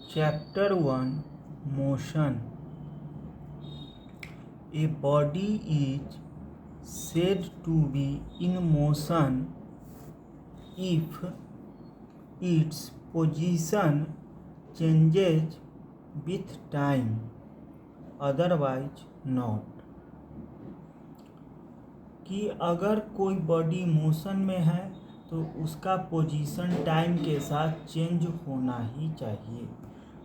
Chapter 1 Motion. A body is said to be in motion if its position changes with time, otherwise not. कि अगर कोई body motion में है तो उसका पोजीशन टाइम के साथ चेंज होना ही चाहिए।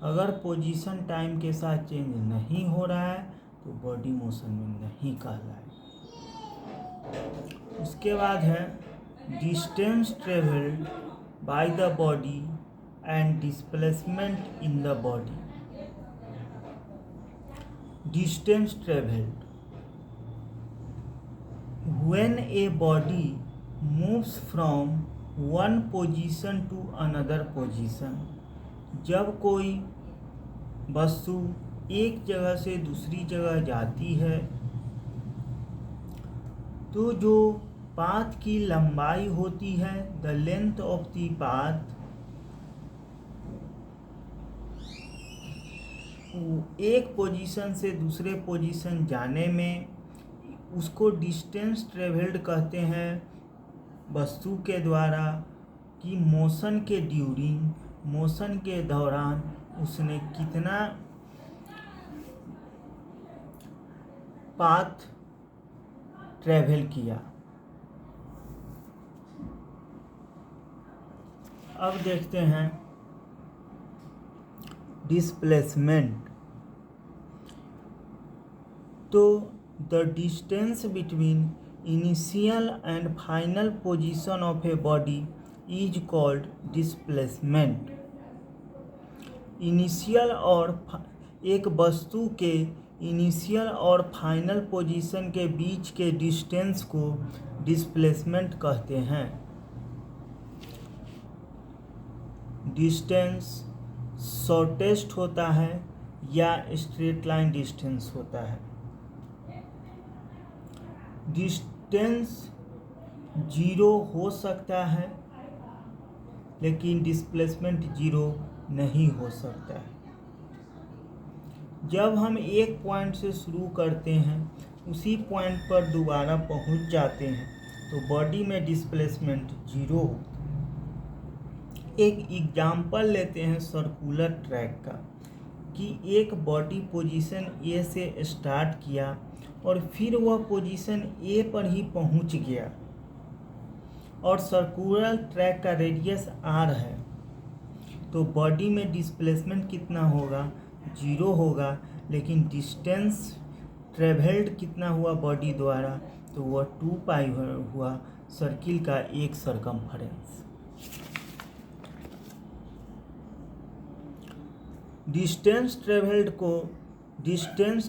अगर पोजीशन टाइम के साथ चेंज नहीं हो रहा है तो बॉडी मोशन में नहीं कहलाए। उसके बाद है distance travelled by the body and displacement in the body. Distance travelled, when a body moves from one position to another position, जब कोई वस्तु एक जगह से दूसरी जगह जाती है तो जो पाथ की लंबाई होती है, the length of the path, एक पोजीशन से दूसरे पोजीशन जाने में उसको डिस्टेंस ट्रेवल्ड कहते हैं वस्तु के द्वारा। कि मोशन के ड्यूरिंग, मोशन के दौरान उसने कितना पाथ ट्रेवल किया। अब देखते हैं डिस्प्लेसमेंट। तो the distance between initial and final position of a body is called displacement. Initial और एक वस्तु के इनिशियल और फाइनल पोजीशन के बीच के डिस्टेंस को डिस्प्लेसमेंट कहते हैं। डिस्टेंस शॉर्टेस्ट होता है या स्ट्रेट लाइन डिस्टेंस होता है। डिस्टेंस जीरो हो सकता है लेकिन डिस्प्लेसमेंट जीरो नहीं हो सकता है। जब हम एक पॉइंट से शुरू करते हैं उसी पॉइंट पर दोबारा पहुंच जाते हैं तो बॉडी में डिस्प्लेसमेंट जीरो होता है। एक एग्जाम्पल लेते हैं सर्कुलर ट्रैक का, कि एक बॉडी पोजीशन ए से स्टार्ट किया और फिर वह पोजीशन ए पर ही पहुंच गया और सर्कुलर ट्रैक का रेडियस आर है, तो बॉडी में डिस्प्लेसमेंट कितना होगा? जीरो होगा। लेकिन डिस्टेंस ट्रेवल्ड कितना हुआ बॉडी द्वारा? तो वह 2 पाई हुआ, सर्किल का एक सरकमफरेंस। डिस्टेंस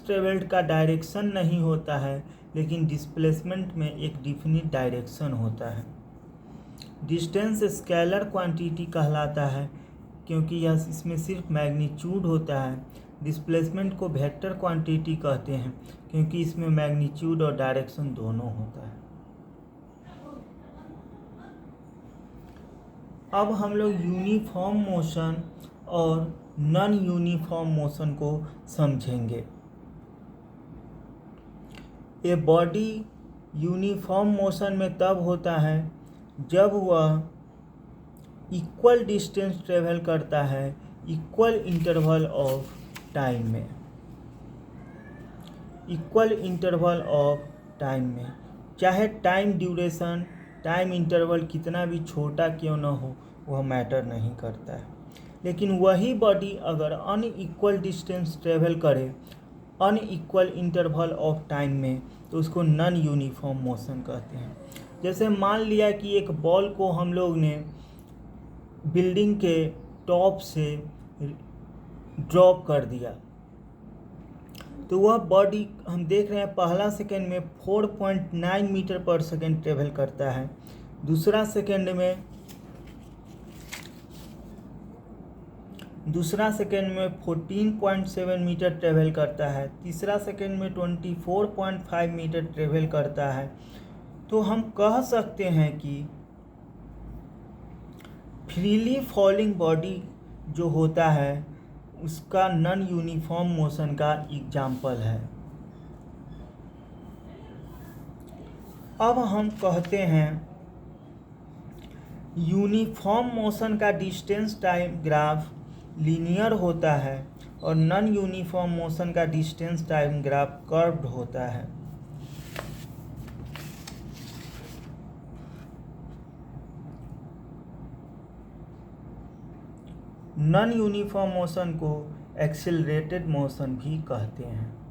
ट्रेवल्ड का डायरेक्शन नहीं होता है लेकिन डिस्प्लेसमेंट में एक डिफिनिट डायरेक्शन होता है। डिस्टेंस स्केलर क्वांटिटी कहलाता है क्योंकि यह इसमें सिर्फ मैग्नीट्यूड होता है। डिस्प्लेसमेंट को वेक्टर क्वांटिटी कहते हैं क्योंकि इसमें मैग्नीट्यूड और डायरेक्शन दोनों होता है। अब हम लोग यूनिफॉर्म मोशन और नॉन यूनिफॉर्म मोशन को समझेंगे। ए बॉडी यूनिफॉर्म मोशन में तब होता है जब वह इक्वल डिस्टेंस ट्रेवल करता है इक्वल इंटरवल ऑफ टाइम में। इक्वल इंटरवल ऑफ टाइम में, चाहे टाइम ड्यूरेशन, टाइम इंटरवल कितना भी छोटा क्यों न हो, वह मैटर नहीं करता है। लेकिन वही बॉडी अगर अनइक्वल डिस्टेंस ट्रेवल करे अनइक्वल इंटरवल ऑफ टाइम में तो उसको नॉन यूनिफॉर्म मोशन कहते हैं। जैसे मान लिया कि एक बॉल को हम लोग ने बिल्डिंग के टॉप से ड्रॉप कर दिया तो वह बॉडी हम देख रहे हैं पहला सेकेंड में 4.9 मीटर पर सेकेंड ट्रेवल करता है, दूसरा सेकेंड में 14.7 मीटर ट्रेवल करता है, तीसरा सेकेंड में 24.5 मीटर ट्रेवल करता है। तो हम कह सकते हैं कि फ्रीली फॉलिंग बॉडी जो होता है उसका नॉन यूनिफॉर्म मोशन का एग्जाम्पल है। अब हम कहते हैं यूनिफॉर्म मोशन का डिस्टेंस टाइम ग्राफ लीनियर होता है और नॉन यूनिफॉर्म मोशन का डिस्टेंस टाइम ग्राफ कर्व्ड होता है। नॉन यूनिफॉर्म मोशन को एक्सेलरेटेड मोशन भी कहते हैं।